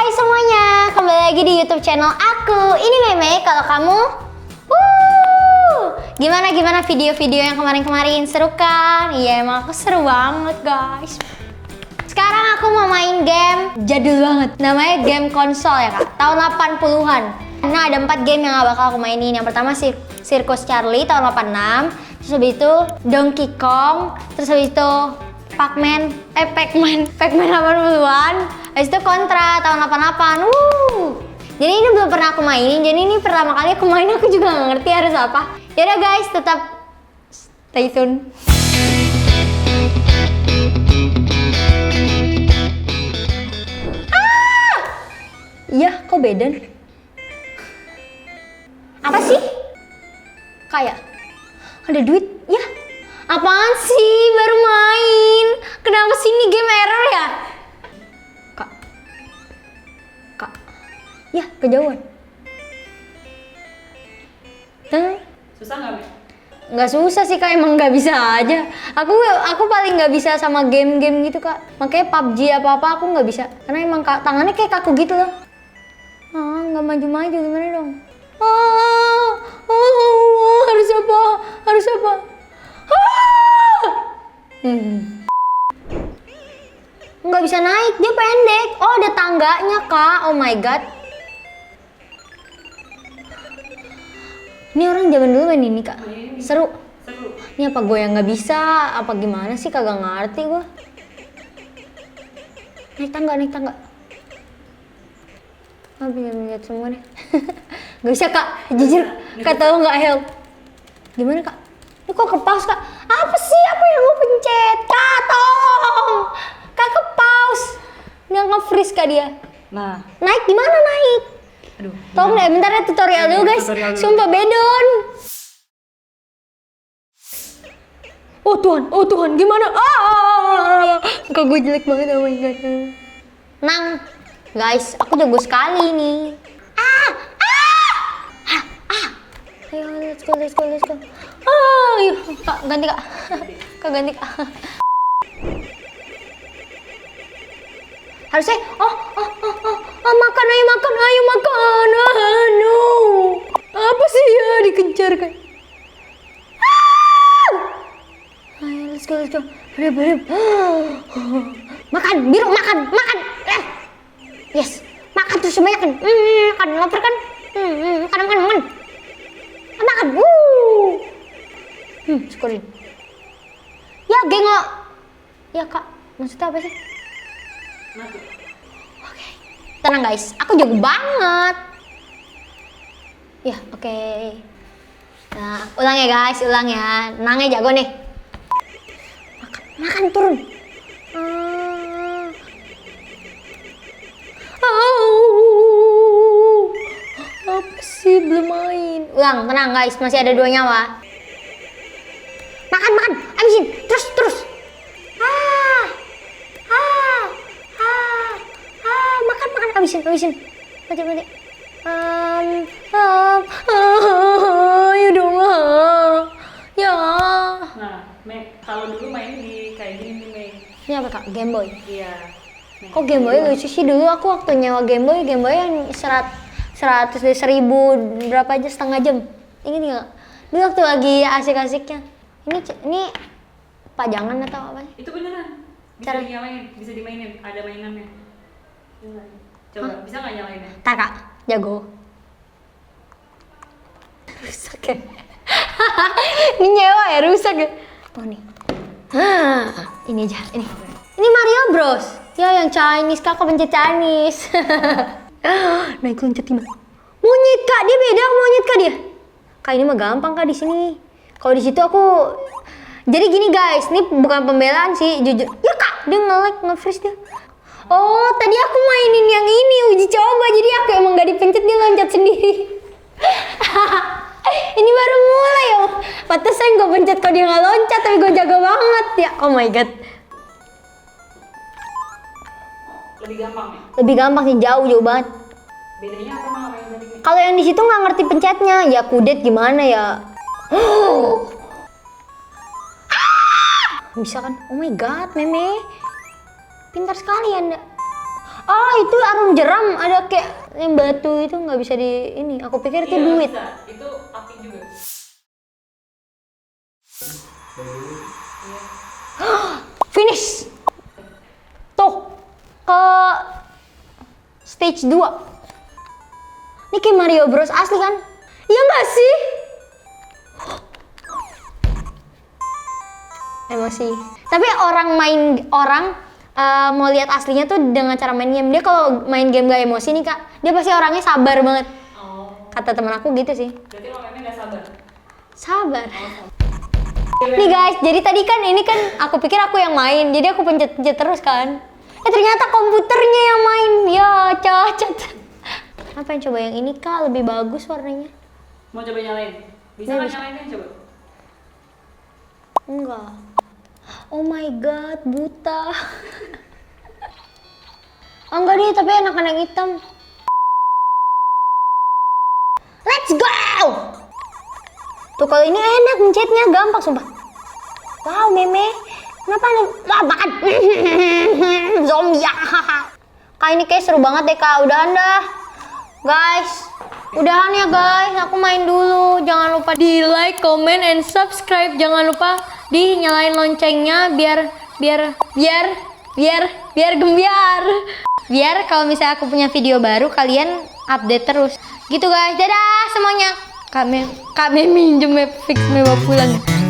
Hai semuanya, kembali lagi di YouTube channel aku. Ini Meme. Kalau kamu, gimana video-video yang kemarin-kemarin seru kan? Iya emang aku seru banget guys. Sekarang aku mau main game jadul banget. Namanya game konsol ya kak. Tahun 80-an. Nah ada 4 game yang gak bakal aku mainin. Yang pertama Circus Charlie tahun 86. Terus habis itu Donkey Kong. Terus habis itu Pac-Man 80-an. Habis itu Contra tahun 88. Jadi ini belum pernah aku mainin. Jadi ini pertama kali aku main, aku juga gak ngerti harus apa. Yaudah guys, tetap stay tune. Iya, kok beda? Apa sih? Kayak ada duit? Ya, apaan sih? Baru main. Kenapa sih ini game error ya? Kak. Ya, kejauhan. Susah nggak, Mi? Nggak susah sih kak, emang nggak bisa aja. Aku paling nggak bisa sama game-game gitu kak. Makanya PUBG apa-apa aku nggak bisa. Karena emang kak, tangannya kayak kaku gitu loh. Nggak maju-maju, gimana dong? Harus apa? Nggak bisa naik, dia pendek. Oh, ada tangganya kak. Oh my god. Ini orang zaman dulu main ini kak. Seru. Ini apa gue yang nggak bisa? Apa gimana sih? Kagak ngerti gue. Naik tangga. Lihat semua deh. Gak bisa kak, jujur kak tahu nggak help. Gimana kak? Ini kok ke pause kak? Apa sih? Apa yang gue pencet? Kak tolong. Kak ke pause. Nggak nge-freeze kak dia. Nah, Naik gimana naik? aduh. Tolong deh, bentar ya tutorial dulu guys. Sumpah bedon. Oh Tuhan, gimana? Kok gue jelek banget, oh my god. Nang, guys, aku jago sekali nih. Ayo, let's go. Ayo, kak, ganti kak. Kak, ganti kak. Harusnya, makan, ayo makan. No. Apa sih ya, dikejar kan? Ayo, let's go. Hurry. Makan, biru, makan. Yes, makan terus sebanyak kan. Makan, lapar kan? Makan. Makan, syukurin. Ya, gengok. Ya kak, maksudnya apa sih? Oke. Tenang guys, aku jago banget. Ya, oke. Nah, ulang ya guys, Nangnya jago nih. Makan turun. Apa sih belum main? Ulang, tenang guys, masih ada 2 nyawa. Makan, habisin, terus. Makan, habisin. Mati. Ayo dong. Ya. Nah, Me, kalau dulu main di kayak gini nih, Me. Ini apa kak? Game Boy? Iya. Me. Kok Game Boy lucu sih? Dulu aku waktu nyewa Game Boy yang 100 dari 1000 berapa aja, setengah jam. Ingat nggak? Dulu waktu lagi asik-asiknya. Ini pajangan atau apa? Itu beneran. Bisa dinyalain, bisa dimainin. Ada mainannya. Coba, bisa nggak nyalainnya? Tak kak, jago. Rusak ya? Ini nyewa ya, rusak ya? Oh nih. Ini aja, ini. Ini Mario Bros. Ya yang Chinese, kakak pencet Chinese. Naik loncat gimana? Monyet kak, dia beda monyet kak dia. Kak ini mah gampang kak di sini. Kalau di situ aku. Jadi gini guys, ini bukan pembelaan sih, jujur. Ya kak, dia nge-freeze dia. Oh, tadi aku mainin yang ini uji coba, jadi aku emang gak dipencet, dia loncat sendiri. Ini baru mulai ya. Pantesan gue pencet kalau dia nggak loncat, tapi gue jago banget ya. Oh my god. Lebih gampang ya? Lebih gampang sih, jauh banget. Bedanya apa sama yang tadi? Kalau yang di situ nggak ngerti pencetnya, ya kudet gimana ya? Bisa kan? Oh my god, Meme. Pintar sekali Anda. Oh, itu arum jeram, ada kayak yang batu itu nggak bisa di ini. Aku pikir itu Iya, duit. bisa. Itu api juga. Finish. Tuh. Ke stage 2. Ini kayak Mario Bros asli kan? Iya nggak sih? Emosi. Tapi mau lihat aslinya tuh dengan cara main game. Dia kalau main game gak emosi nih kak, dia pasti orangnya sabar banget. Oh. Kata temen aku gitu sih. Berarti lo memang gak sabar. Sabar. Nih guys, jadi tadi kan ini kan aku pikir aku yang main, jadi aku pencet-pencet terus kan. Ternyata komputernya yang main. Ya cacat. Apa yang coba yang ini kak, lebih bagus warnanya. Mau coba nyalain? Bisa nggak nyalain kan coba? Enggak. Oh my god, buta. Oh, enggak nih, tapi enakan yang hitam. Let's go! Tuh kalau ini enak mencetnya, gampang sumpah. Wow, meme. Kenapa nih? Wah, makan. Zombie. Kak, ini kayak seru banget deh kak, udahan dah. Guys, udahan ya guys, aku main dulu. Jangan lupa di like, comment, and subscribe. Jangan lupa dinyalain loncengnya biar gembiar. Biar kalau misalnya aku punya video baru kalian update terus. Gitu guys, dadah semuanya. Kami minjem fix mewah pulang.